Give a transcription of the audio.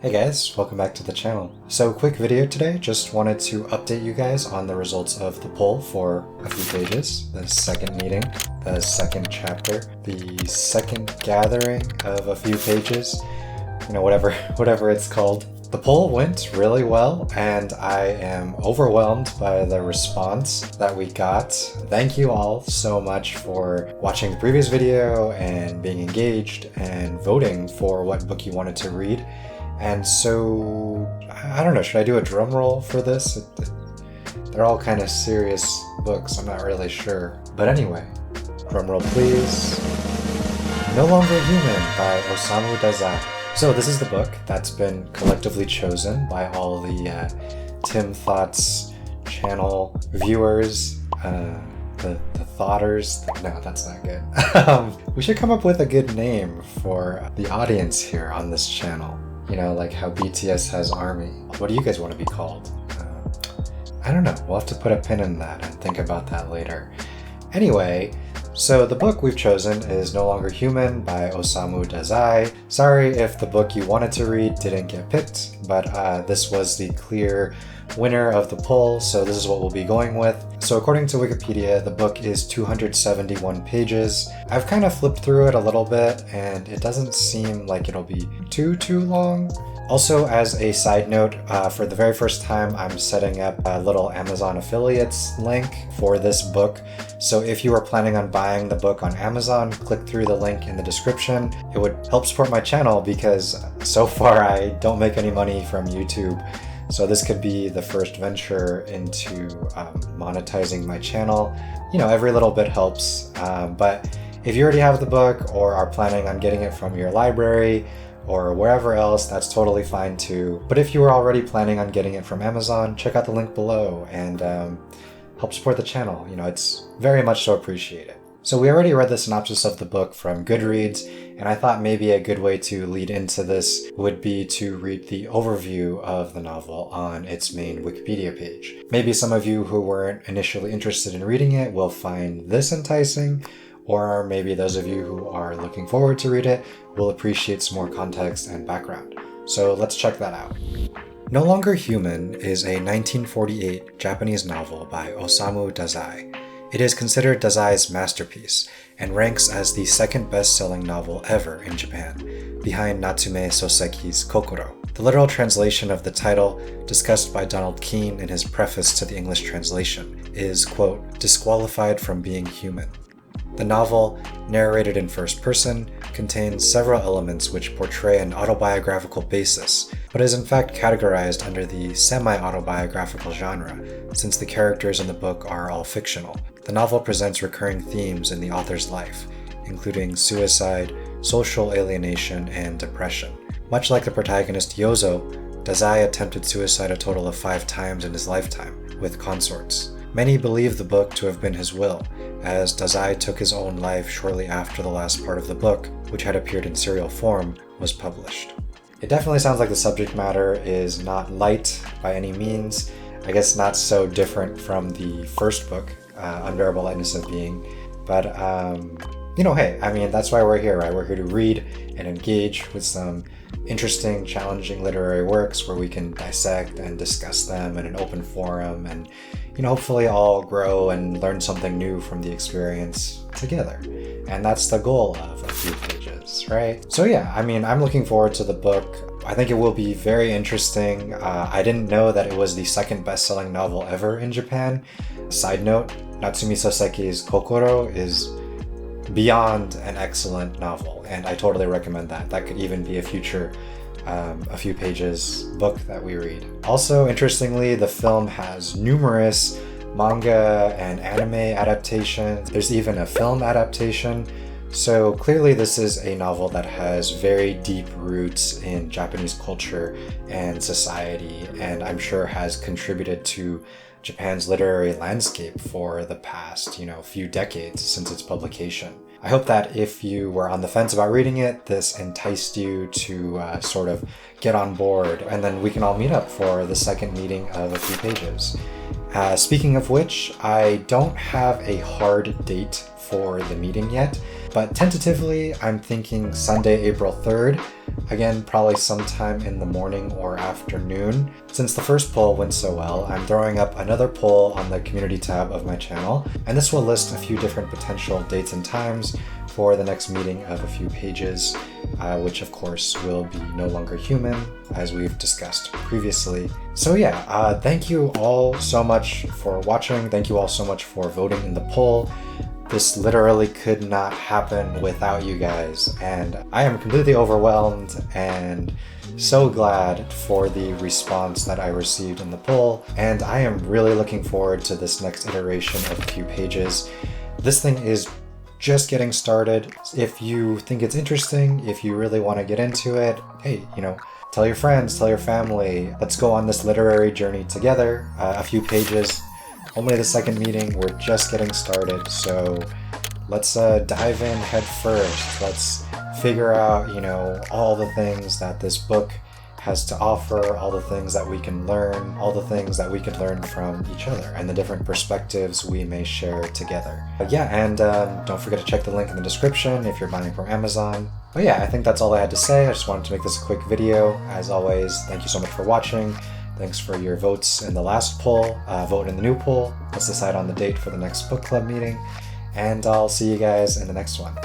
Hey guys, welcome back to the channel. So quick video today, just wanted to update you guys on the results of the poll for a few pages, the second meeting, the second chapter, the second gathering of a few pages, whatever it's called. The poll went really well and I am overwhelmed by the response that we got. Thank you all so much for watching the previous video and being engaged and voting for what book you wanted to read. And so, I don't know, should I do a drum roll for this? They're all kind of serious books, I'm not really sure. But anyway, drum roll please. No Longer Human by Osamu Dazai. So this is the book that's been collectively chosen by all the Tim Thoughts channel viewers, the thoughters. No, that's not good. We should come up with a good name for the audience here on this channel. You know, like how BTS has ARMY. What do you guys want to be called? I don't know. We'll have to put a pin in that and think about that later. Anyway, so the book we've chosen is No Longer Human by Osamu Dazai. Sorry if the book you wanted to read didn't get picked, but this was the clear winner of the poll, so this is what we'll be going with. So according to Wikipedia, the book is 271 pages. I've kind of flipped through it a little bit and it doesn't seem like it'll be too long. Also, as a side note, for the very first time, I'm setting up a little Amazon affiliates link for this book. So if you are planning on buying the book on Amazon, click through the link in the description. It would help support my channel because so far I don't make any money from YouTube. So this could be the first venture into monetizing my channel. You know, every little bit helps. But if you already have the book or are planning on getting it from your library or wherever else, that's totally fine too. But if you were already planning on getting it from Amazon, check out the link below and help support the channel. You know, it's very much so appreciated. So we already read the synopsis of the book from Goodreads, and I thought maybe a good way to lead into this would be to read the overview of the novel on its main Wikipedia page. Maybe some of you who weren't initially interested in reading it will find this enticing, or maybe those of you who are looking forward to read it will appreciate some more context and background. So let's check that out. No Longer Human is a 1948 Japanese novel by Osamu Dazai. It is considered Dazai's masterpiece and ranks as the second best-selling novel ever in Japan, behind Natsume Soseki's Kokoro. The literal translation of the title, discussed by Donald Keene in his preface to the English translation, is, quote, disqualified from being human. The novel, narrated in first person, contains several elements which portray an autobiographical basis, but is in fact categorized under the semi-autobiographical genre, since the characters in the book are all fictional. The novel presents recurring themes in the author's life, including suicide, social alienation, and depression. Much like the protagonist Yozo, Dazai attempted suicide a total of 5 times in his lifetime, with consorts. Many believe the book to have been his will, as Dazai took his own life shortly after the last part of the book, which had appeared in serial form, was published. It definitely sounds like the subject matter is not light by any means. I guess not so different from the first book, Unbearable Lightness of Being. But, hey, I mean, that's why we're here, right? We're here to read and engage with some interesting, challenging literary works where we can dissect and discuss them in an open forum and, hopefully all grow and learn something new from the experience together. And that's the goal of a few pages, right? So yeah, I mean, I'm looking forward to the book. I think it will be very interesting. I didn't know that it was the second best-selling novel ever in Japan. Side note, Natsume Soseki's Kokoro is beyond an excellent novel, and I totally recommend that. That could even be a future a few pages book that we read. Also, interestingly, the film has numerous manga and anime adaptations. There's even a film adaptation. So clearly this is a novel that has very deep roots in Japanese culture and society, and I'm sure has contributed to Japan's literary landscape for the past, few decades since its publication. I hope that if you were on the fence about reading it, this enticed you to sort of get on board, and then we can all meet up for the second meeting of a few pages. Speaking of which, I don't have a hard date for the meeting yet, but tentatively I'm thinking Sunday, April 3rd, again, probably sometime in the morning or afternoon. Since the first poll went so well, I'm throwing up another poll on the community tab of my channel, and this will list a few different potential dates and times for the next meeting of a few pages, which of course will be no longer human, as we've discussed previously. So yeah, thank you all so much for watching. Thank you all so much for voting in the poll. This literally could not happen without you guys, and I am completely overwhelmed and so glad for the response that I received in the poll, and I am really looking forward to this next iteration of a few pages. This thing is just getting started. If you think it's interesting, if you really want to get into it, hey, tell your friends, tell your family. Let's go on this literary journey together. A few pages, only the second meeting. We're just getting started, so let's dive in head first. Let's figure out, all the things that this book has to offer, all the things that we can learn, all the things that we can learn from each other, and the different perspectives we may share together. And don't forget to check the link in the description if you're buying from Amazon. But yeah, I think that's all I had to say. I just wanted to make this a quick video. As always, thank you so much for watching. Thanks for your votes in the last poll. Vote in the new poll. Let's decide on the date for the next book club meeting. And I'll see you guys in the next one.